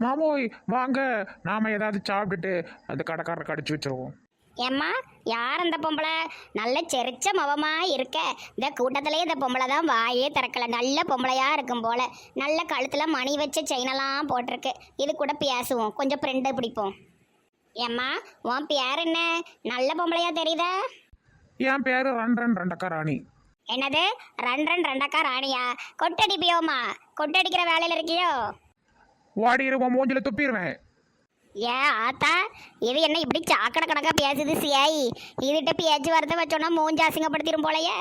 மாமோய் வாங்க, நாம ஏதாவது சாப்பிட்டுட்டு அந்த கடைக்காரரை கடிச்சு வச்சிருவோம். ஏம்மா, யார் அந்த பொம்பளை? நல்ல செரிச்ச மவமா இருக்க. இந்த கூட்டத்திலே இந்த பொம்பளை தான் வாயே திறக்கல. நல்ல பொம்பளையா இருக்கும் போல. நல்ல கழுத்துல மணி வச்ச செயினெல்லாம் போட்டிருக்கு. இது கூட பேசுவோம், கொஞ்சம் ஃப்ரெண்டு பிடிப்போம். ஏம்மா, உன் பேர் என்ன? நல்ல பொம்பளையா தெரியுதா? என் பேரு ரன் ரெண்டக்கா ராணி. என்னது ரெண்டக்கா ராணியா? கொட்டடிப்பியோம்மா? கொட்டடிக்கிற வேலையில இருக்கியோ? வாடிடுவோம், மூஞ்சில துப்பிடுவேன். ஏன் ஆத்தா, இது என்ன இப்படி சாக்கடை கணக்கா பேசுது சியாய்? இதுகிட்ட பேச்சு வார்த்தை வச்சோன்னா மூஞ்சி அசிங்கப்படுத்திடும் போலயே.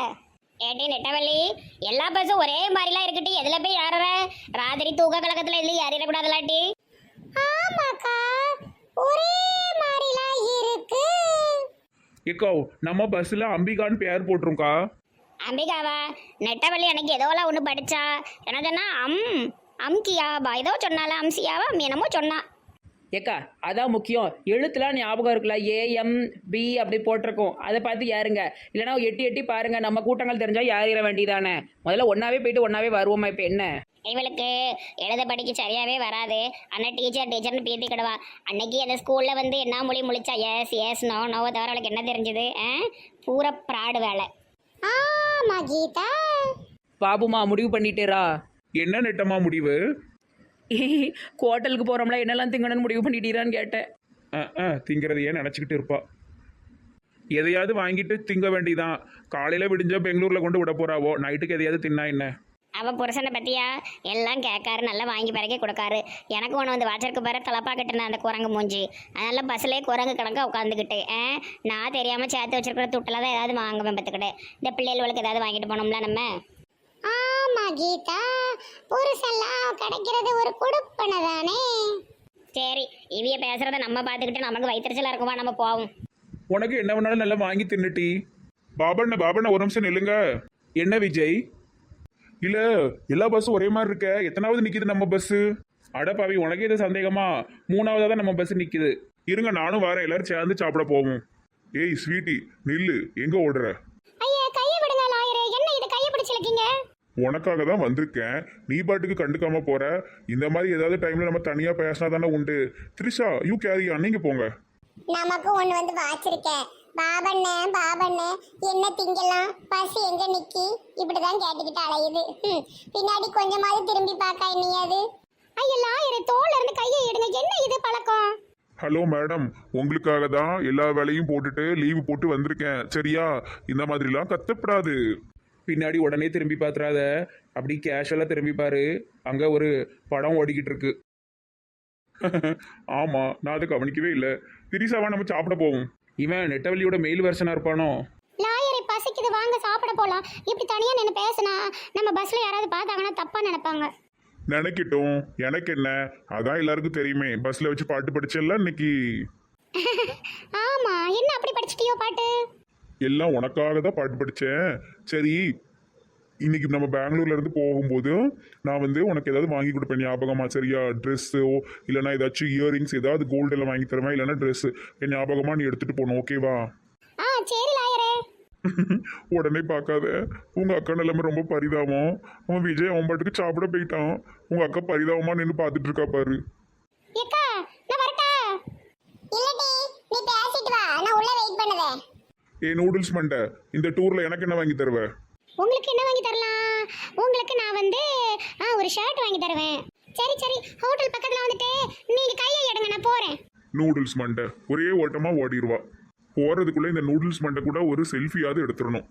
ஏட்டி நெட்டவள்ளி, எல்லா பஸ்ஸும் ஒரே மாதிரிலாம் இருக்கட்டி எதுல போய் ஏறுற? ராத்திரி தூக்க கலக்கத்துல எதுல ஏறிடக்கூடாதுலாட்டி? ஆமாக்கா, ஒரே மாதிரிலாம் இருக்கு. ஏக்கோ, நம்ம பஸ்ல அம்பிகான்னு பேர் போட்டிருக்கா. அம்பிகாவா? நெட்டவள்ளி அன்னைக்கு ஏதோலாம் ஒன்று படிச்சா. என்ன சொன்னா? அம்கியாபா ஏதோ சொன்னால, அம்சியாவா என்னமோ சொன்னா. ஏக்கா அதான் முக்கியம். எழுத்துலாம் ஞாபகம் இருக்குல்ல, AMB அப்படி போட்டிருக்கோம், அதை பார்த்து யாருங்க. இல்லைனா எட்டி எட்டி பாருங்க, நம்ம கூட்டங்கள் தெரிஞ்சால் யாரிட வேண்டியதானே. முதல்ல ஒன்றாவே போயிட்டு ஒன்றாவே வருவோமா? இப்போ என்ன இவளுக்கு எழுத படிக்க சரியாவே வராது. ஆனால் டீச்சர்னு பீத்திக்கிடுவா. அன்னைக்கு அந்த ஸ்கூலில் வந்து என்ன மொழி முழிச்சா? எஸ் நோவை தவிர அவளுக்கு என்ன தெரிஞ்சுது? பூரா ப்ராடு வேலை. ஆமா கீதா. பாபுமா முடிவு பண்ணிட்டேரா? என்ன நெட்டமா முடிவு? ஹோட்டலுக்கு போகிறோம்ல, என்னெல்லாம் திங்கணும்னு முடிவு பண்ணிட்டீரான்னு கேட்டேன். திங்கிறதையே நினச்சிக்கிட்டு இருப்பா. எதையாவது வாங்கிட்டு திங்க வேண்டியதான். காலையில் விடிஞ்சா பெங்களூரில் கொண்டு விட போறாவோ, நைட்டுக்கு எதையாவது தின்னா என்ன? அவ புருஷனை பத்தியா எல்லாம் கேட்காரு, நல்லா வாங்கி பிறக்கே கொடுக்காரு. எனக்கு ஒன்று வந்து வாச்சருக்கு பாரு, தலப்பா கட்டுன அந்த குரங்கு மூஞ்சி. அதனால பஸ்லேயே குரங்கு கணக்கா உட்காந்துக்கிட்டு நான் தெரியாமல் சேர்த்து வச்சிருக்கிற துட்டில் தான் ஏதாவது வாங்குவேன் பார்த்துக்கிட்டு. இந்த பிள்ளைகளுக்கு ஏதாவது வாங்கிட்டு போனோம்ல நம்ம. ஆமா கீதா, புருஷெல்லாம் கிடைக்கிறது ஒரு கொடுப்பனை தானே. சரி, இவிய பேசுறத நம்ம பார்த்துக்கிட்டு நமக்கு வயிற்றுச்சலா இருக்குமா, நம்ம போவோம். உனக்கு என்ன வேணாலும் நல்லா வாங்கி தின்னுட்டி. பாபண்ண ஒரு நிமிஷம் நில்லுங்க. என்ன விஜய்? இல்ல, எல்லா பஸ்ஸும் ஒரே மாதிரி இருக்க. எத்தனாவது நிக்குது நம்ம பஸ்? அடப்பாவி, உனக்கு எது சந்தேகமா? மூணாவதா தான் நம்ம பஸ் நிக்குது. இருங்க, நானும் வரேன், எல்லாரும் சேர்ந்து சாப்பிட போவோம். ஏய் ஸ்வீட்டி, நில்லு, எங்க ஓடுற? ஐயா கையை விடுங்க லாயரே, என்ன இது கையை பிடிச்சிருக்கீங்க? உனக்காக தான் வந்திருக்கேன், நீ பாட்டுக்கு கண்டுக்காம போற. இந்த மாதிரி ஏதாவது டைம்ல நம்ம தனியா பேசினா தானே உண்டு. த்ரிஷா, யூ கேரி, நீங்க போங்க. நமக்கு ஒண்ணு வந்து வாச்சிருக்கேன். பாபண்ணே என்ன திங்கலாம்? பஸ் எங்க நிக்கி? இப்படிதான் கேட்டுக்கிட்டு அலையுது. பின்னாடி கொஞ்சமாவது திரும்பி பார்க்க என்னையாது? ஐயா லாயரே, தோல்ல இருந்து கையை எடுங்க. என்ன இது பழக்கம்? ஹலோ மேடம், உங்களுக்காக தான் எல்லா வேலையும் போட்டுட்டு லீவு போட்டு வந்திருக்கேன், சரியா? இந்த மாதிரிலாம் கத்தப்படாது. பின்னாடி உடனே திரும்பி பார்த்துறாத, அப்படி கேஷுவலாக திரும்பி பாரு. அங்கே ஒரு படம் ஓடிக்கிட்டு இருக்கு. ஆமா, நான் அதை கவனிக்கவே இல்லை. திரிசாவா, நம்ம சாப்பிட போவோம். இவன் நெட்டவள்ளியோட மெயில் வெர்ஷனாக இருப்பானோ? லாயரே பசிக்குது, வாங்க சாப்பிட போலாம். இப்படி தனியா நின்று பேசினா நம்ம பஸ்ல யாராவது பார்த்தாங்கன்னா தப்பா நினைப்பாங்க. நினைக்கட்டும், எனக்கு என்ன, அதான் எல்லாருக்கும் தெரியுமே. பஸ்ல வச்சு பாட்டு படிச்சல இன்னைக்கு. ஆமா, என்ன அப்படி படிச்சிட்டியோ பாட்டு? எல்லாம் உனக்காக தான் பாட்டு படித்தேன். சரி, இன்னைக்கு நம்ம பெங்களூர்ல இருந்து போகும்போது நான் வந்து உனக்கு ஏதாவது வாங்கி கொடுப்பேன், ஞாபகமா? சரியா? ட்ரெஸ்ஸோ இல்லைன்னா ஏதாச்சும் இயரிங்ஸ், ஏதாவது கோல்டு எல்லாம் வாங்கி தருவேன், இல்லைன்னா ட்ரெஸ் என் ஞாபகமா நீ எடுத்துட்டு போகணும், ஓகேவா? சரி லாயரே. உடனே பார்க்காத, உங்க அக்கா நிலைமை ரொம்ப பரிதாபம். அவன் விஜய் அவன் பாட்டுக்கு சாப்பிட போயிட்டான். உங்க அக்கா பரிதாபமா நின்று பார்த்துட்டு இருக்கா பாரு. ஏக்கா, நான் வரட்டா? இல்லடி, நீ பேசிட்டு வா, நான் உள்ள வெயிட் பண்ணுதேன். நூடுல்ஸ் மண்டை, இந்த டூர்ல எனக்கு என்ன வாங்கி தருவ? உங்களுக்கு என்ன வாங்கி தரலாம்? உங்களுக்கு நான் வந்து ஒரு ஷர்ட் வாங்கி தருவேன். சரி, ஹோட்டல் பக்கத்துல வந்துட்டு நீங்க கையை எடுங்க, நான் போறேன். நூடுல்ஸ் மண்டை ஒரே ஓட்டமா ஓடிடுவா. போறதுக்குள்ள இந்த நூடுல்ஸ் மண்டை கூட ஒரு செல்ஃபியாவது எடுத்துடணும்.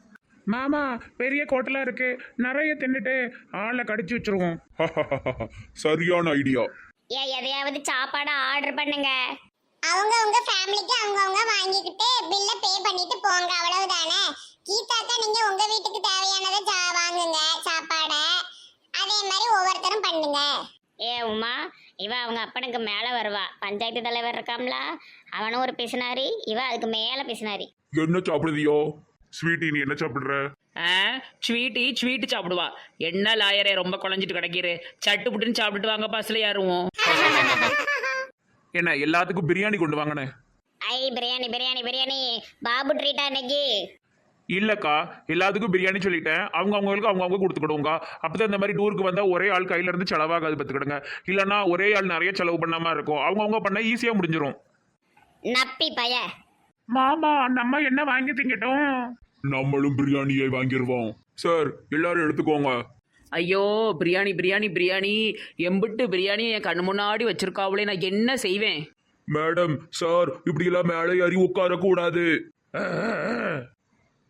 மாமா, பெரிய கோட்டலாக இருக்கு, நிறைய தின்னுட்டு ஆளை கடிச்சு வச்சிருவோம். சரியான ஐடியா. எதையாவது சாப்பாடு ஆர்டர் பண்ணுங்க. அவங்க ஃபேமிலிக்கு அவங்க வாங்கிக்கிட்டு பில்ல பே பண்ணிட்டு போங்க, அவ்வளவுதானே. கீதாக்கா, நீங்க உங்க வீட்டுக்கு தேவையானதை வாங்குங்க சாப்பாட. அதே மாதிரி ஒவ்வொருத்தரும் பண்ணுங்க. உமா, இவ அவங்க அப்பனுக்கு மேல வருவா. பஞ்சாயத்து தலைவர் இருக்காம்ல, அவனும் ஒரு பிசினாரி, இவ அதுக்கு மேல பிசினாரி. என்ன சாப்பிடுதியோ? ஸ்வீட்டி, நீ என்ன சாப்பிடுற? ஸ்வீட்டு சாப்பிடுவா. என்ன லாயரே, ரொம்ப குழஞ்சிட்டு கிடைக்கிற. சட்டு புட்டுன்னு சாப்பிட்டுட்டு வாங்க, பஸ்ல யாருவோம். என்ன எல்லாத்துக்கும் பிரியாணி கொண்டு வாங்கண்ணே. ஐ பிரியாணி. பாபு ட்ரீட்டா இன்னைக்கு? இல்லக்கா எல்லாத்துக்கும் பிரியாணி சொல்லிட்டேன், அவங்களுக்கு அவங்க கொடுத்துக்கிடுவோங்க. அப்பதான் இந்த மாதிரி டூருக்கு வந்தா ஒரே ஆள் கையில இருந்து செலவாகாது பார்த்துக்கிடுங்க. இல்லைன்னா ஒரே ஆள் நிறைய செலவு பண்ணாம இருக்கும், அவங்க பண்ணா ஈஸியா முடிஞ்சிடும். நப்பி பய. மாமா நம்ம என்ன வாங்கி திங்கட்டும்? நம்மளும் பிரியாணியை வாங்கிடுவோம். சார் எல்லாரும் எடுத்துக்கோங்க. ஐயோ பிரியாணி பிரியாணி பிரியாணி, எம்பிட்டு பிரியாணி என் கண்ணு முன்னாடி வச்சிருக்காவளே, நான் என்ன செய்வேன்? மேடம் சார் இப்படி எல்லாம் மேலே ஏறி உட்கார கூடாது.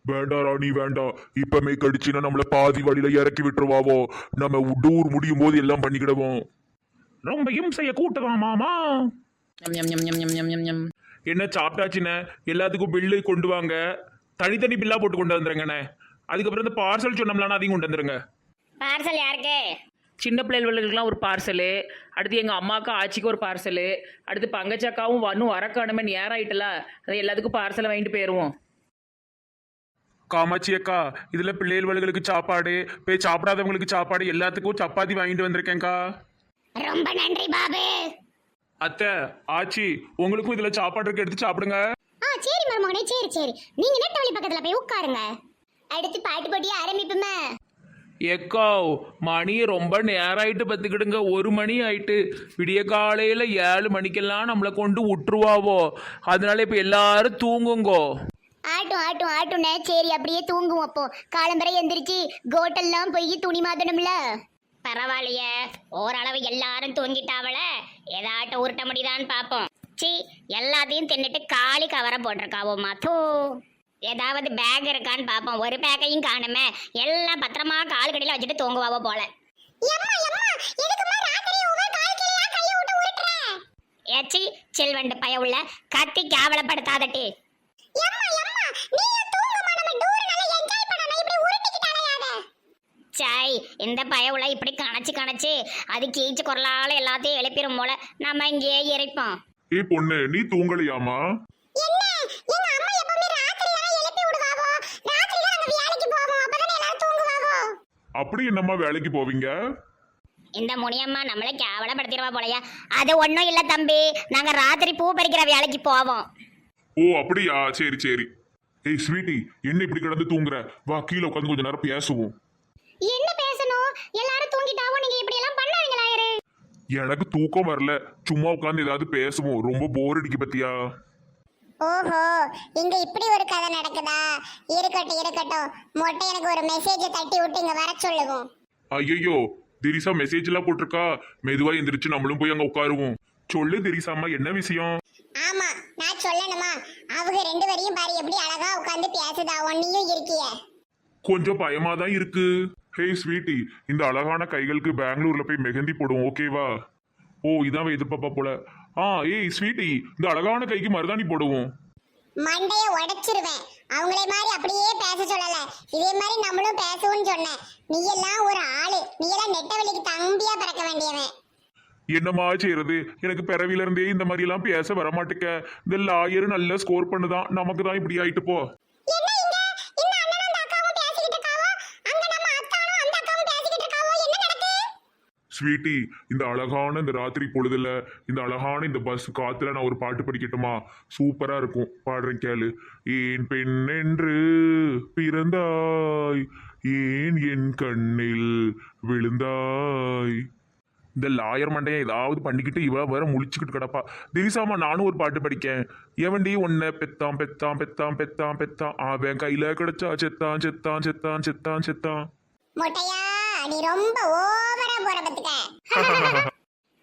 வேண்டாம் ராணி வேண்டாம், இப்பமே கடிச்சுன்னா நம்மள பாதி வழியில இறக்கி விட்டுருவாவோ. நம்ம டூர் முடியும் போது எல்லாம் பண்ணிக்கிடுவோம். ரொம்ப இம்சைய கூட்டுதான் மாமா. ஞம் ஞம் ஞம் ஞம் ஞம் ஞம் ஞம். என்ன சாப்பிட்டாச்சுண்ணே, எல்லாத்துக்கும் பில்லு கொண்டு வாங்க, தனித்தனி பில்லா போட்டு கொண்டு வந்துருங்கண்ணே. அதுக்கப்புறம் இந்த பார்சல் சொன்னோம்லான்னு அதையும் கொண்டு வந்துருங்க. பார்சல் யாருக்கு? சின்ன பிள்ளைகளுக்கெல்லாம் ஒரு பார்சலு, அடுத்து எங்கள் அம்மாவுக்கு ஆச்சிக்கு ஒரு பார்சலு, அடுத்து பங்கச்சக்காவும் இன்னும் வரக்கானுமே நேரம் ஆயிட்டல, அதை எல்லாத்துக்கும் பார்சலை வாங்கிட்டு போயிடுவோம். காமாட்சி அக்கா, இதுல பிள்ளைகளுக்கு சாப்பாடு, போய் சாப்பிடாதவங்களுக்கு சாப்பாடு, எல்லாத்துக்கும் சப்பாத்தி வாங்கிட்டு வந்திருக்கேன்க்கா. ரொம்ப நன்றி பாபு. அத்தை ஆச்சி உங்களுக்கும் இதுல சாப்பாடு இருக்கு, எடுத்து சாப்பிடுங்க. சரி மருமகனே, சரி சரி, நீங்க நெட்ட வழி பக்கத்துல போய் உட்காருங்க. அடுத்து பாட்டு போட்டி ஆரம்பிப்புமே. எக்கோ மணி ரொம்ப நேரம் ஆயிட்டு பத்துக்கிடுங்க, 1 மணி ஆயிட்டு. விடிய காலையில 7 மணிக்கெல்லாம் நம்மளை கொண்டு விட்டுருவாவோ, அதனால இப்ப எல்லாரும் தூங்குங்கோ. ஆட்டும் ஆட்டும் ஆட்டும்னே, சரி அப்படியே தூங்குவோம். அப்போ காலம்பரை எந்திரிச்சு கோட்டெல்லாம் போய் துணி மாத்தணும்ல. பரவாயில்லையே, ஓரளவு எல்லாரும் தூங்கிட்டாவல, ஏதாட்டும் உருட்ட முடியுதான்னு பாப்போம். சி எல்லாத்தையும் தின்னுட்டு காலி கவரை போட்டிருக்காவோ மாத்தோ. ஏதாவது பேக் இருக்கான்னு பாப்போம், ஒரு பேக்கையும் காணுமே. எல்லாம் பத்திரமா கால் கடையில வச்சுட்டு தூங்குவாவோ போல. ஏச்சி செல்வண்டு பய உள்ள கத்தி கேவலப்படுத்தாதட்டி. சாய் இந்த பயவுல இப்படி கணச்சு அது கீச்சு குரலால எல்லாத்தையும் எழுப்பிடும் போல, நம்ம இங்கேயே இறைப்போம். ஏய் பொண்ணு, நீ தூங்கலையாமா? அப்படி என்னம்மா வேலைக்கு போவீங்க? இந்த முனியம்மா நம்மளை கேவலப்படுத்திடுவா போலயா? அது ஒன்றும் இல்லை தம்பி, நாங்க ராத்திரி பூ பறிக்கிற வேலைக்கு போவோம். ஓ அப்படியா, சரி சரி. ஏய் ஸ்வீட்டி, என்ன இப்படி கிடந்து தூங்குற? வா கீழே உட்காந்து கொஞ்ச நேரம் பேசுவோம். என்ன பேசணும்? எல்லாரும் தூங்கிட்டாவோ, நீங்க இப்படி எல்லாம் பண்ணாதீங்களா? எனக்கு தூக்கம் வரல, சும்மா உட்காந்து ஏதாவது பேசுவோம், ரொம்ப போர் அடிக்கு பத்தியா. ஓஹோ, இங்க இப்படி ஒரு கதை நடக்குதா? இருக்கட்டும் இருக்கட்டும், மொட்டை எனக்கு ஒரு மெசேஜ் தட்டி விட்டு இங்க வர சொல்லுவோம். ஐயோ திரிசா மெசேஜ் எல்லாம் போட்டிருக்கா, மெதுவா எந்திரிச்சு நம்மளும் போய் அங்க உட்காருவோம். சொல்லு திரிசாமா, என்ன விஷயம்? ஆமா, நான் சொல்லணுமா? அவங்க 2 பேரையும் பாரு எப்படி அழகா உட்கார்ந்து பேசுதா, ஒன்னியும் இருக்கிய. கொஞ்சம் பயமா தான் இருக்கு. ஹே ஸ்வீட்டி, இந்த அழகான கைகளுக்கு பெங்களூர்ல போய் மெஹந்தி போடுவோம், ஓகேவா? ஓ இதான் எதிர்பார்ப்பா போல. ஏய் ஸ்வீட்டி, இந்த அழகான கைக்கு மருதாணி போடுவோம். மண்டைய உடைச்சிருவேன். அவங்களே மாதிரி அப்படியே பேச சொல்லல, இதே மாதிரி நம்மளும் பேசுவோம்னு சொன்னேன். நீ எல்லாம் ஒரு ஆளு, நீ எல்லாம் நெட்டவெளிக்கு தம்பியா பறக்க வேண்டியவன். என்னமா செய்யறது, எனக்கு பிறவில இருந்தே இந்த மாதிரி எல்லாம் பேச வரமாட்டுக்க. இந்த லாயர் நல்ல ஸ்கோர் பண்ணுதான், நமக்கு தான் இப்படி ஆயிட்டு போ. ஸ்வீட்டி, இந்த அழகான இந்த ராத்திரி பொழுதுல இந்த அழகான இந்த பஸ் காத்துல நான் ஒரு பாட்டு படிக்கட்டுமா? சூப்பரா இருக்கும், பாடுறேன் கேளு. ஏன் பெண் என்று பிறந்தாய், ஏன் என் கண்ணில் விழுந்தாய். இந்த லாயர் மண்டையை ஏதாவது பண்ணிக்கிட்டு இவ வேற முழிச்சுக்கிட்டு கிடப்பா. திரிசாமா, நானும் ஒரு பாட்டு படிக்கேன். எவண்டி உன்னை பெத்தான் பெத்தான் பெத்தான் பெத்தான் பெத்தான், அவன் கையில கிடைச்சா செத்தான் செத்தான் செத்தான் செத்தான் செத்தான். மொட்டையா, நீ ரொம்ப ஓவரா போற பத்துக்க.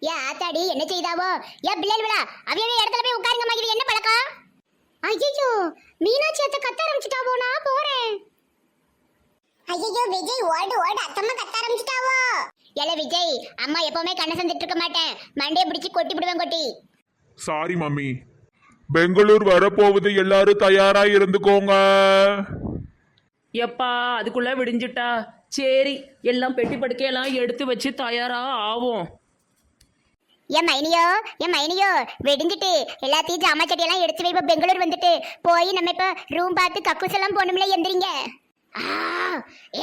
ஏன் ஆத்தாடி என்ன செய்தாவோ? ஏன் பிள்ளைகளா அவையவே இடத்துல போய் உட்காருங்கம்மா, இது என்ன பழக்கம்? ஐயோ மீனாட்சி அத்தை கத்த ஆரம்பிச்சிட்டாவோ, நான் போறேன். ஐயோ விஜய், ஓடு ஓடு, அத்தம்மா கத்த ஆரம்பிச்சிட்டாவோ. எல விஜய், அம்மா எப்பவுமே கண்ணை சந்திட்டு இருக்க மாட்டேன், மண்டையை பிடிச்சி கொட்டி விடுவேன் கொட்டி. Sorry mummy. பெங்களூர் வரப்போகுது, எல்லாரும் தயாரா இருந்துக்கோங்க. எப்பா அதுக்குள்ள விடிஞ்சிட்டா? சரி, எல்லாம் பெட்டி படுக்கையெல்லாம் எடுத்து வச்சு தயாரா ஆவோம். என் மைனியோ வெடிஞ்சிட்டு எல்லாத்தையும் ஜாமா சட்டியெல்லாம் எடுத்து வைப்ப. பெங்களூர் வந்துட்டு போய் நம்ம இப்ப ரூம் பார்த்து கக்கூஸ் எல்லாம் போகணும்ல, எந்திரிங்க.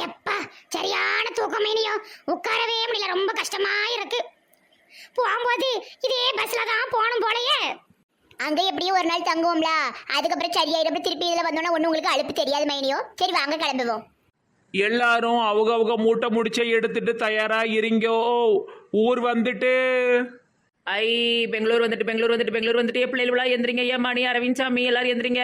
எப்பா சரியான தூக்கம் மைனியோ, உட்காரவே முடியல, ரொம்ப கஷ்டமா இருக்கு. போகும்போது இதே பஸ்ல தான் போகணும் போலயே. அங்க எப்படியும் ஒரு நாள் தங்குவோம்ல, அதுக்கப்புறம் சரியாயிடும். திருப்பி இதுல வந்தோம்னா ஒண்ணு உங்களுக்கு அலுப்பு தெரியாது மைனியோ. சரி வாங்க கிளம்புவோம். எல்லாரும் அவங்க மூட்டை முடிச்ச எடுத்துட்டு தயாரா இருங்கோ, ஊர் வந்துட்டு. ஐ பெங்களூர் வந்துட்டு பெங்களூர் வந்துட்டு பெங்களூர் வந்துட்டு பிள்ளைகளா எந்திரிங்க. ஐயா மணி அரவிந்த் சாமி எல்லாரும் எந்திரிங்க.